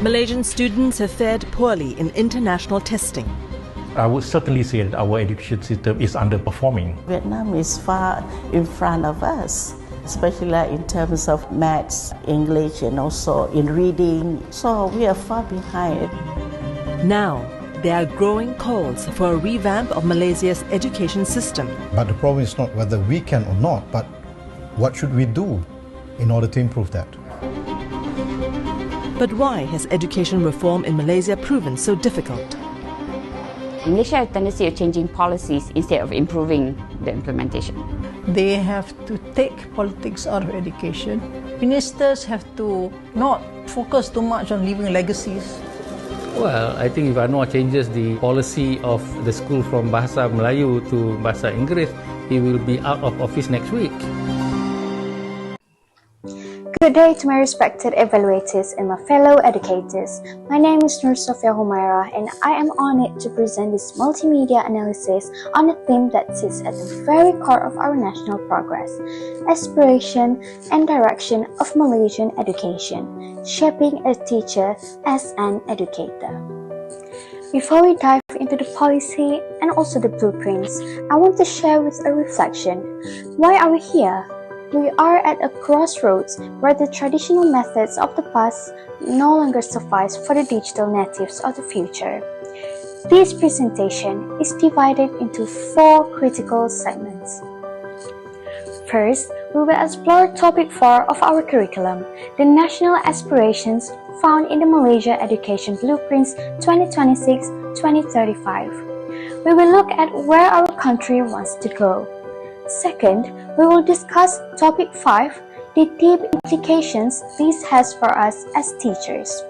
Malaysian students have fared poorly in international testing. I would certainly say that our education system is underperforming. Vietnam is far in front of us, especially in terms of maths, English, and also in reading. So we are far behind. Now, there are growing calls for a revamp of Malaysia's education system. But the problem is not whether we can or not, but what should we do in order to improve that? But why has education reform in Malaysia proven so difficult? Malaysia has a tendency of changing policies instead of improving the implementation. They have to take politics out of education. Ministers have to not focus too much on leaving legacies. Well, I think if Anwar changes the policy of the school from Bahasa Melayu to Bahasa Inggeris, he will be out of office next week. Good day to my respected evaluators and my fellow educators. My name is Nur Sofia Humaira and I am honored to present this multimedia analysis on a theme that sits at the very core of our national progress: aspiration and direction of Malaysian education, shaping a teacher as an educator. Before we dive into the policy and also the blueprints, I want to share with a reflection. Why are we here? We are at a crossroads where the traditional methods of the past no longer suffice for the digital natives of the future. This presentation is divided into 4 critical segments. First, we will explore topic 4 of our curriculum, the national aspirations found in the Malaysia Education Blueprints 2026-2035. We will look at where our country wants to go. Second, we will discuss topic 5, the deep implications this has for us as teachers.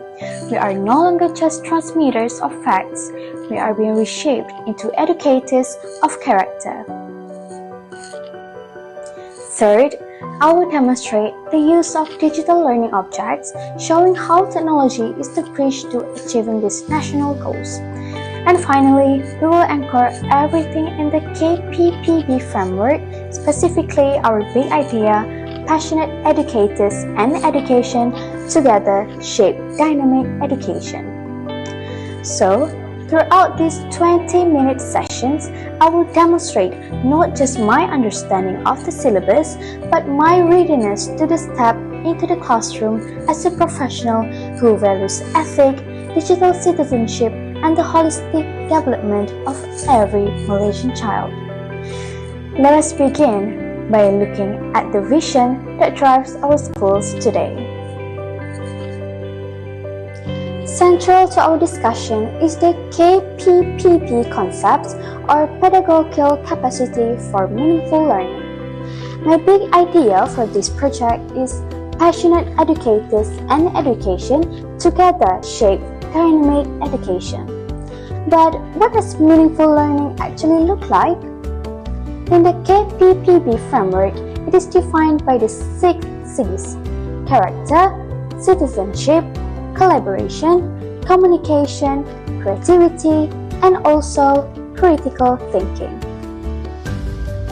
We are no longer just transmitters of facts, we are being reshaped into educators of character. Third, I will demonstrate the use of digital learning objects, showing how technology is the bridge to achieving these national goals. And finally, we will anchor everything in the GPPP framework, specifically our big idea, passionate educators and education together shape dynamic education. So, throughout these 20-minute sessions, I will demonstrate not just my understanding of the syllabus, but my readiness to step into the classroom as a professional who values ethics, digital citizenship, and the holistic development of every Malaysian child. Let us begin by looking at the vision that drives our schools today. Central to our discussion is the GPPP concept, or pedagogical capacity for meaningful learning. My big idea for this project is passionate educators and education together shape dynamic education. But what does meaningful learning actually look like? In the GPPP framework, it is defined by the 6 C's: character, citizenship, collaboration, communication, creativity, and also critical thinking.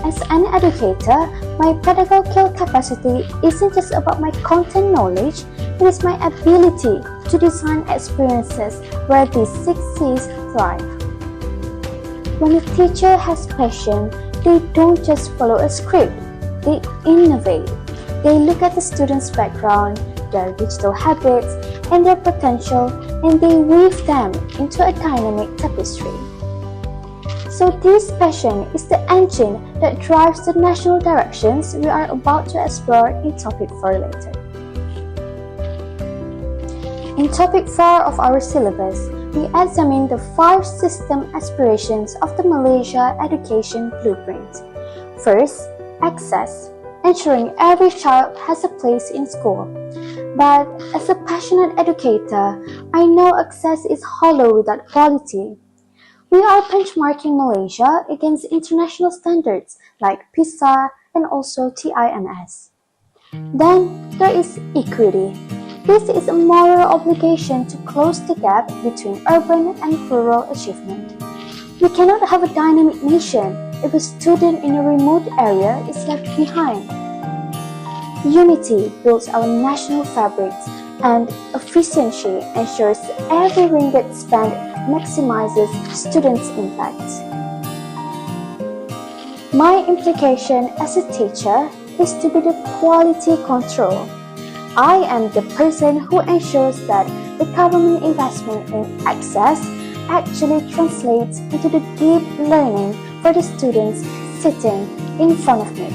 As an educator, my pedagogical capacity isn't just about my content knowledge, it is my ability to design experiences where these 6 C's thrive. When a teacher has passion, they don't just follow a script, they innovate. They look at the student's background, their digital habits, and their potential, and they weave them into a dynamic tapestry. So this passion is the engine that drives the national directions we are about to explore in topic 4 later. In topic 4 of our syllabus, we examine the 5 system aspirations of the Malaysia Education Blueprint. First, access, ensuring every child has a place in school. But as a passionate educator, I know access is hollow without quality. We are benchmarking Malaysia against international standards like PISA and also TIMS. Then there is equity. This is a moral obligation to close the gap between urban and rural achievement. We cannot have a dynamic nation if a student in a remote area is left behind. Unity builds our national fabrics, and efficiency ensures every ringgit spent maximizes students' impact. My implication as a teacher is to be the quality control. I am the person who ensures that the government investment in access actually translates into the deep learning for the students sitting in front of me.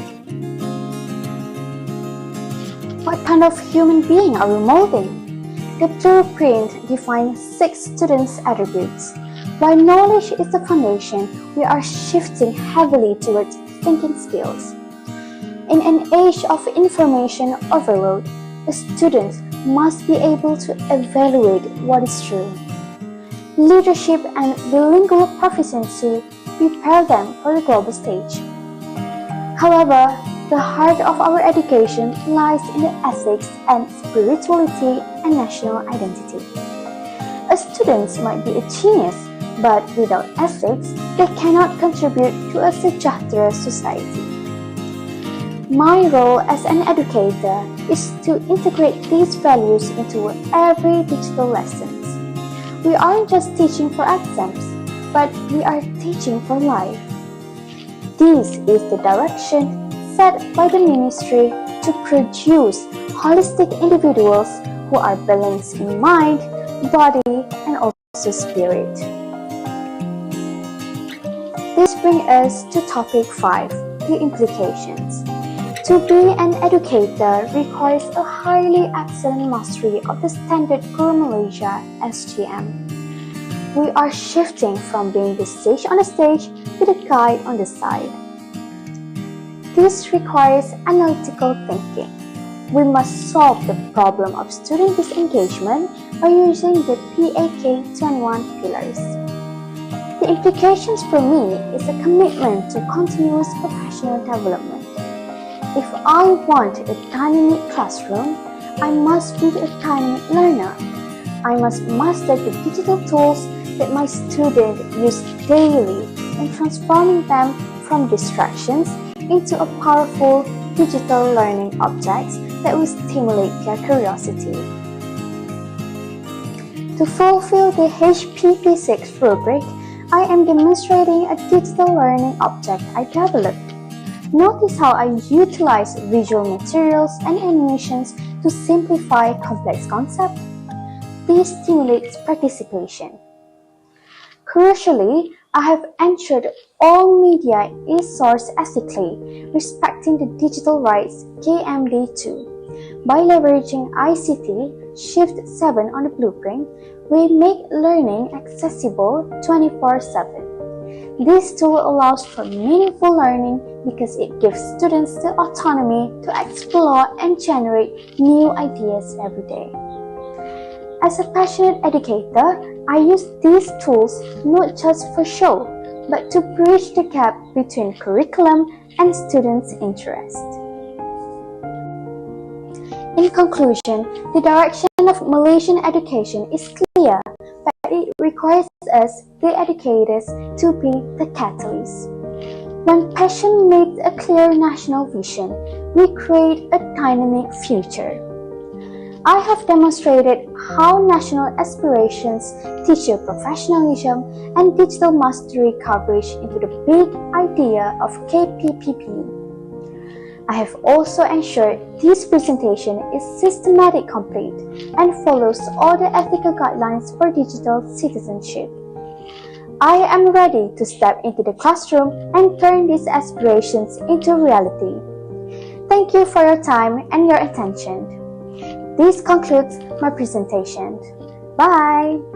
What kind of human being are we molding? The blueprint defines 6 students' attributes. While knowledge is the foundation, we are shifting heavily towards thinking skills. In an age of information overload, a student must be able to evaluate what is true. Leadership and bilingual proficiency prepare them for the global stage. However, the heart of our education lies in the ethics and spirituality and national identity. A student might be a genius, but without ethics, they cannot contribute to a sejahtera society. My role as an educator is to integrate these values into every digital lessons. We aren't just teaching for exams, but we are teaching for life. This is the direction set by the ministry to produce holistic individuals who are balanced in mind, body, and also spirit. This brings us to topic 5, the implications. To be an educator requires a highly excellent mastery of the Standard Guru Malaysia SGM. We are shifting from being the sage on the stage to the guide on the side. This requires analytical thinking. We must solve the problem of student disengagement by using the PAK21 pillars. The implications for me is a commitment to continuous professional development. If I want a dynamic classroom, I must be a dynamic learner. I must master the digital tools that my students use daily and transforming them from distractions into a powerful digital learning objects that will stimulate their curiosity. To fulfill the HPP6 rubric, I am demonstrating a digital learning object I developed. Notice how I utilize visual materials and animations to simplify complex concepts. This stimulates participation. Crucially, I have ensured all media is sourced ethically, respecting the digital rights KMD2. By leveraging ICT Shift 7 on the blueprint, we make learning accessible 24/7. This tool allows for meaningful learning because it gives students the autonomy to explore and generate new ideas every day. As a passionate educator, I use these tools not just for show, but to bridge the gap between curriculum and students' interest. In conclusion, the direction of Malaysian education is clear, but it requires us, the educators, to be the catalyst. When passion meets a clear national vision, we create a dynamic future. I have demonstrated how national aspirations, teacher professionalism, and digital mastery coverage into the big idea of KPPP. I have also ensured this presentation is systematic complete and follows all the ethical guidelines for digital citizenship. I am ready to step into the classroom and turn these aspirations into reality. Thank you for your time and your attention. This concludes my presentation. Bye!